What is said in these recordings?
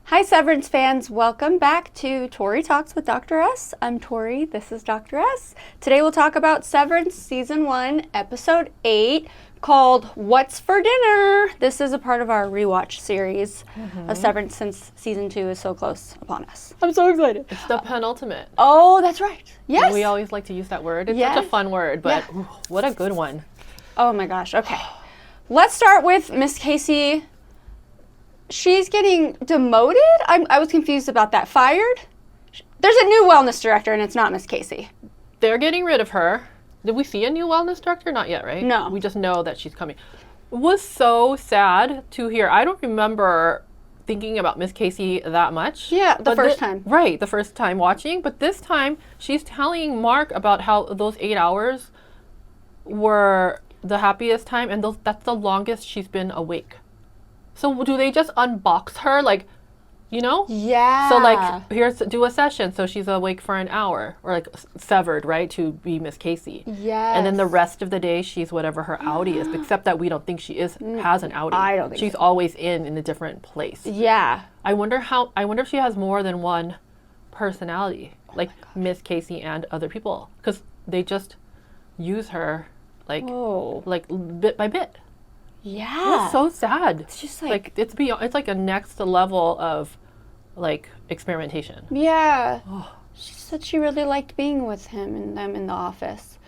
Hi, Severance fans. Welcome back to Tori Talks with Dr. S. I'm Tori. This is Dr. S. Today we'll talk about Severance Season 1, Episode 8, called What's for Dinner? This is a part of our rewatch series of Severance since Season 2 is so close upon us. I'm so excited. It's the penultimate. Oh, that's right. Yes. We always like to use that word. It's Yes. such a fun word, but Yeah. ooh, what a good one. Oh my gosh. Okay. Let's start with Miss Casey. She's getting demoted? I was confused about that. Fired? There's a new wellness director, and it's not Miss Casey. They're getting rid of her. Did we see a new wellness director? Not yet, right? No. We just know that she's coming. It was so sad to hear. I don't remember thinking about Miss Casey that much. Yeah, the But first time. Right, the first time watching. But this time, she's telling Mark about how those 8 hours were the happiest time, and that's the longest she's been awake. So do they just unbox her, like, you know? Yeah. So like, do a session, so she's awake for an hour, or like severed, right, to be Miss Casey. Yes. And then the rest of the day, she's whatever her outie is, except that we don't think she has an outie. I don't think she's so. always in a different place. Yeah. I wonder if she has more than one personality, like Miss Casey and other people, because they just use her like bit by bit. Yeah. It's so sad. It's just like it's beyond. It's like a next level of like experimentation. yeah. She said she really liked being with him and them in the office.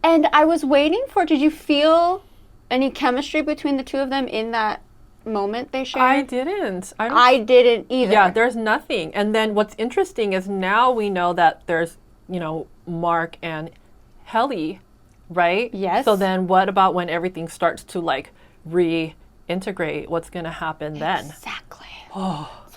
And I was waiting for, did you feel any chemistry between the two of them in that moment they shared? I didn't. I didn't either. Yeah, there's nothing. And then what's interesting is now we know that there's, Mark and Helly, right? Yes. So then what about when everything starts to like reintegrate? What's going to happen then? Exactly. That's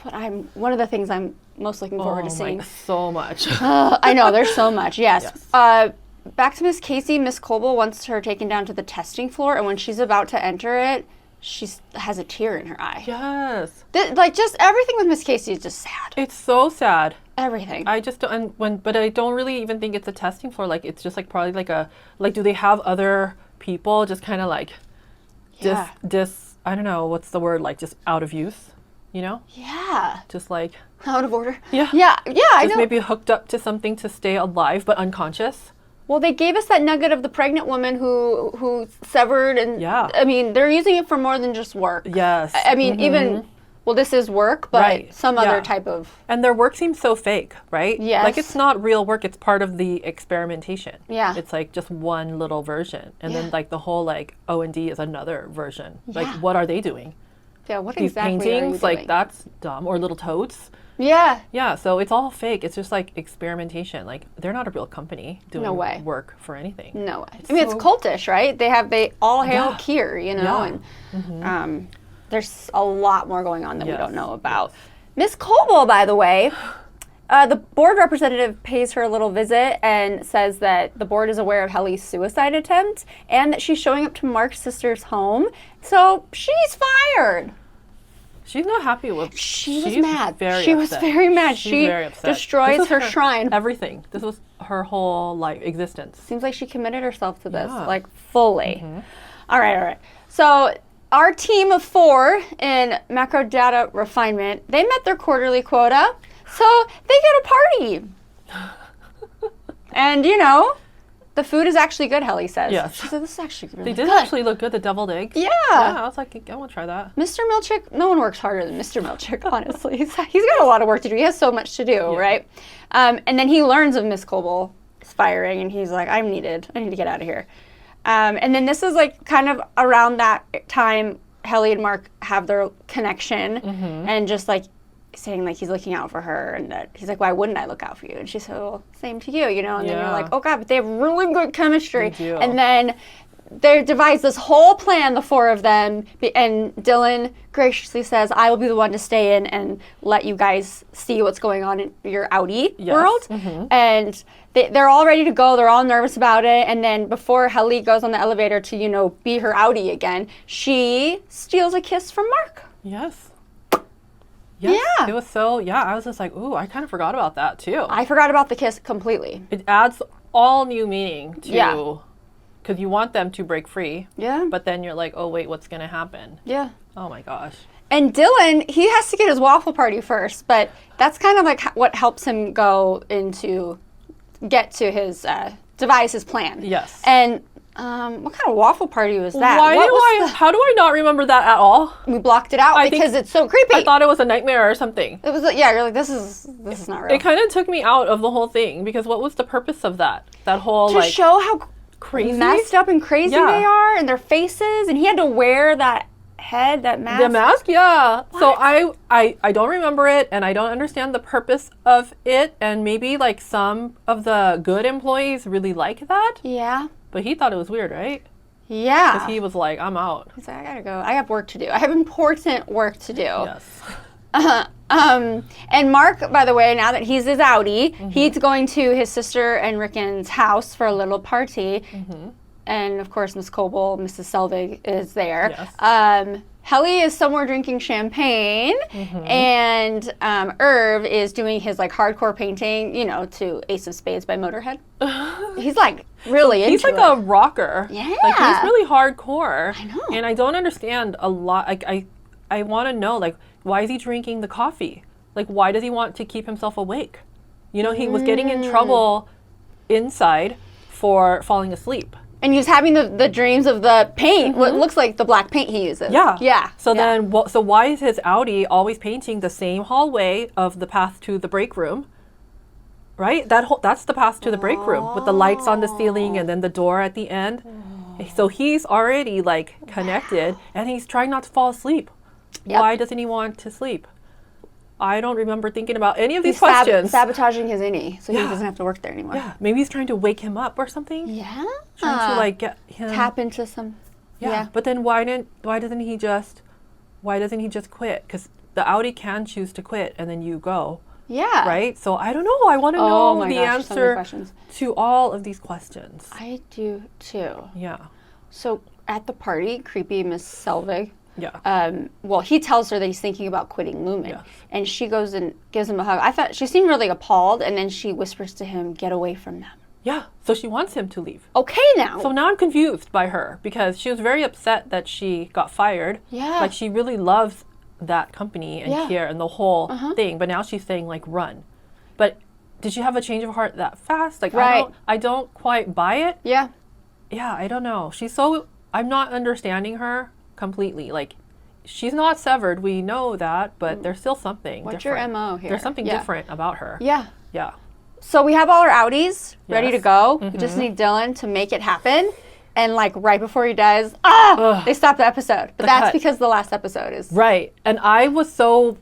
one of the things I'm most looking forward to seeing. So much. I know, there's so much, yes. Yes. Back to Miss Casey, Miss Coble wants her taken down to the testing floor, and when she's about to enter it, she has a tear in her eye. Yes. Just everything with Miss Casey is just sad. It's so sad. Everything. I just don't, but I don't really even think it's a testing floor. Like, it's just like probably like do they have other people just kind of like, Yeah. I don't know, what's the word, like just out of use, Yeah. Just like, Out of order. Yeah. Yeah, I just know. maybe hooked up to something to stay alive, but unconscious. Well, they gave us that nugget of the pregnant woman who severed, and Yeah. I mean, they're using it for more than just work. Yes. I mean, even, well, this is work, but Right. some other Yeah. type of, And their work seems so fake, right? Yes. Like, it's not real work, it's part of the experimentation. Yeah. It's like just one little version. And Yeah. then like the whole like O&D is another version. Like, Yeah. what are they doing? yeah, what These exactly paintings, are you like doing? that's dumb. Or little toads. Yeah. Yeah, so it's all fake. It's just like experimentation. Like, they're not a real company doing No way. work for anything. No way. It's I mean, it's so- cultish, right? They all hail Yeah. Kier, Yeah. and there's a lot more going on that we Yes. don't know about. Miss Coble, by the way, the board representative pays her a little visit and says that the board is aware of Helly's suicide attempt and that she's showing up to Mark's sister's home. So she's fired. She's not happy with. She was she's mad. Very She was upset. very mad. She's She very upset. destroys This was her shrine. Everything. This was her whole existence. Seems like she committed herself to this, Yeah. like fully. All right. So our team of 4 in macro data refinement, they met their quarterly quota, so they get a party. And the food is actually good, Helly says. Yes. She said, this is actually really They did good. actually look good, the deviled eggs. Yeah. I was like, I want to try that. Mr. Milchick, no one works harder than Mr. Milchick, honestly. He's got a lot of work to do. He has so much to do, right? And then he learns of Miss Coble firing, and he's like, I need to get out of here. And then this is like kind of around that time Helly and Mark have their connection, and just like saying like he's looking out for her, and that he's like, why wouldn't I look out for you? And she said, well, same to you, And then you're like, oh God, but they have really good chemistry. They do. And then they devise this whole plan, the 4 of them, and Dylan graciously says, I will be the one to stay in and let you guys see what's going on in your outie world. And they're all ready to go. They're all nervous about it. And then before Helly goes on the elevator to, be her outie again, she steals a kiss from Mark. Yes. Yes. Yeah. It was so, I was just like, ooh, I kind of forgot about that too. I forgot about the kiss completely. It adds all new meaning to because you want them to break free. Yeah. But then you're like, oh wait, what's gonna happen? Yeah. Oh my gosh. And Dylan, he has to get his waffle party first, but that's kind of like what helps him get to his devise his plan. Yes. And what kind of waffle party was that? How do I not remember that at all? We blocked it out because it's so creepy. I thought it was a nightmare or something. It was you're like, this is not real. It kind of took me out of the whole thing because what was the purpose of that? That whole to show how crazy, messed up and crazy they are, and their faces, and he had to wear that mask. The mask, yeah. What? So I don't remember it, and I don't understand the purpose of it, and maybe like some of the good employees really like that. Yeah. But he thought it was weird, right? Yeah. Because he was like, I'm out. He's like, I gotta go. I have work to do. I have important work to do. Yes. And Mark, by the way, now that he's his outie, he's going to his sister and Rickon's house for a little party. And of course, Miss Coble, Mrs. Selvig is there. Yes. Helly is somewhere drinking champagne, and Irv is doing his like hardcore painting, to Ace of Spades by Motorhead. He's like really into He's like a rocker. Yeah. Like he's really hardcore. I know. And I don't understand a lot. Like I want to know, like, why is he drinking the coffee? Like, why does he want to keep himself awake? He was getting in trouble inside for falling asleep. And he was having the dreams of the paint, what looks like the black paint he uses. Yeah. Yeah. So then, why is his outie always painting the same hallway of the path to the break room? Right? That's the path to the break room with the lights on the ceiling and then the door at the end. So he's already like connected and he's trying not to fall asleep. Yep. Why doesn't he want to sleep? I don't remember thinking about any of these questions. Sabotaging his innie so he doesn't have to work there anymore. Yeah, maybe he's trying to wake him up or something. Yeah, trying to like get him tap into some. Yeah, but then why doesn't he just quit? Because the outie can choose to quit and then you go. Yeah. Right. So I don't know. I want to know the answer to all of these questions. I do too. Yeah. So at the party, creepy Miss Selvig. Yeah. He tells her that he's thinking about quitting Lumen. Yes. And she goes and gives him a hug. I thought she seemed really appalled, and then she whispers to him, get away from them. Yeah. So she wants him to leave. Okay now. So now I'm confused by her because she was very upset that she got fired. Yeah. Like she really loves that company and here and the whole thing. But now she's saying like run. But did she have a change of heart that fast? Like I don't quite buy it. Yeah. Yeah, I don't know. I'm not understanding her completely. Like, she's not severed. We know that, but there's still something What's different. your MO here? There's something different about her. Yeah. Yeah. So we have all our outies ready to go. Mm-hmm. We just need Dylan to make it happen. And like right before he does, they stop the episode. But that's because the last episode is right. And it was so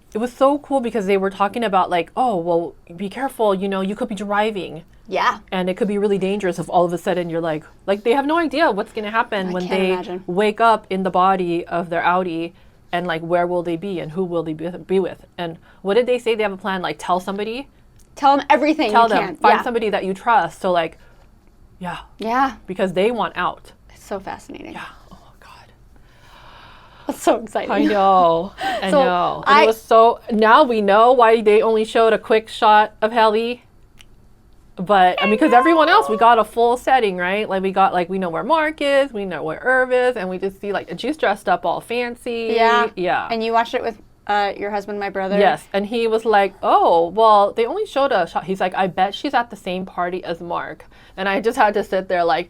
cool because they were talking about like, oh, well, be careful, you could be driving. Yeah. And it could be really dangerous if all of a sudden you're like they have no idea what's going to happen when they wake up in the body of their outie and like where will they be and who will they be with. And what did they say? They have a plan, like tell somebody. Tell them everything Tell them. Find somebody that you trust. So like, yeah. Yeah. Because they want out. It's so fascinating. Yeah. Oh, God. That's so exciting. I know. I know. And it was so, now we know why they only showed a quick shot of Helly. But, because everyone else, we got a full setting, right? Like, we know where Mark is, we know where Irv is, and we just see, and she's dressed up all fancy. Yeah. Yeah. And you watched it with your husband, my brother? Yes. And he was like, oh, well, they only showed a shot. He's like, I bet she's at the same party as Mark. And I just had to sit there like,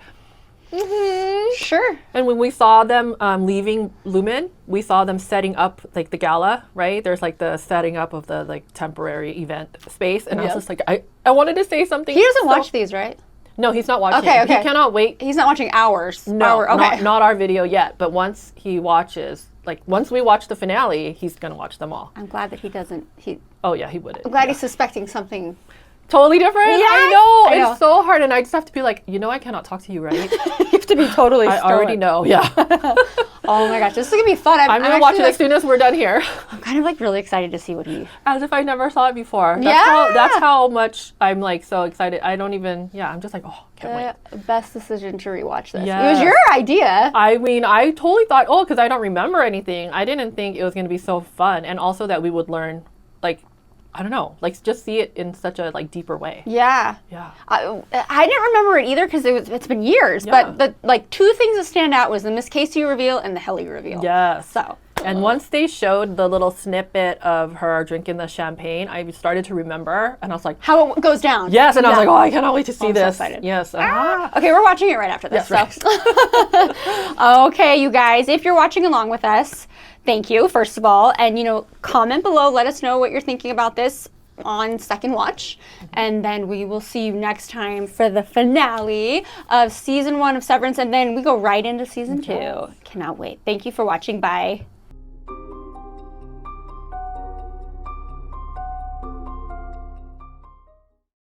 sure. And when we saw them leaving Lumen, we saw them setting up like the gala, right? There's like the setting up of the like temporary event space. And I was just like, I wanted to say something. He doesn't watch these, right? No, he's not watching. Okay. He cannot wait. He's not watching ours. No, not our video yet. But once he watches, once we watch the finale, he's going to watch them all. I'm glad that he doesn't. Oh, yeah, he wouldn't. I'm glad he's suspecting something. Totally different? Yes! I know. It's so hard. And I just have to be like, I cannot talk to you, right? You have to be totally I already know, yeah. Oh my gosh, this is going to be fun. I'm going to watch it as soon as we're done here. I'm kind of really excited to see what he... As if I never saw it before. That's how much I'm so excited. I don't even, I'm just like, oh, can't wait. Best decision to rewatch this. Yes. It was your idea. I mean, I totally thought, because I don't remember anything. I didn't think it was going to be so fun. And also that we would learn, I don't know, like just see it in such a like deeper way. Yeah. Yeah. I didn't remember it either because it's been years. Yeah. But the like two things that stand out was the Miss Casey reveal and the Helly reveal. Yes. So. And once they showed the little snippet of her drinking the champagne, I started to remember, and I was like, How it goes down. yes, and I was Yeah. like, oh, I cannot wait to see I'm so this. excited. Yes. Okay, we're watching it right after this. Yes, So. Okay, you guys, if you're watching along with us, thank you, first of all. And, comment below. Let us know what you're thinking about this on second watch. And then we will see you next time for the finale of season 1 of Severance. And then we go right into season 2. Cannot wait. Thank you for watching. Bye.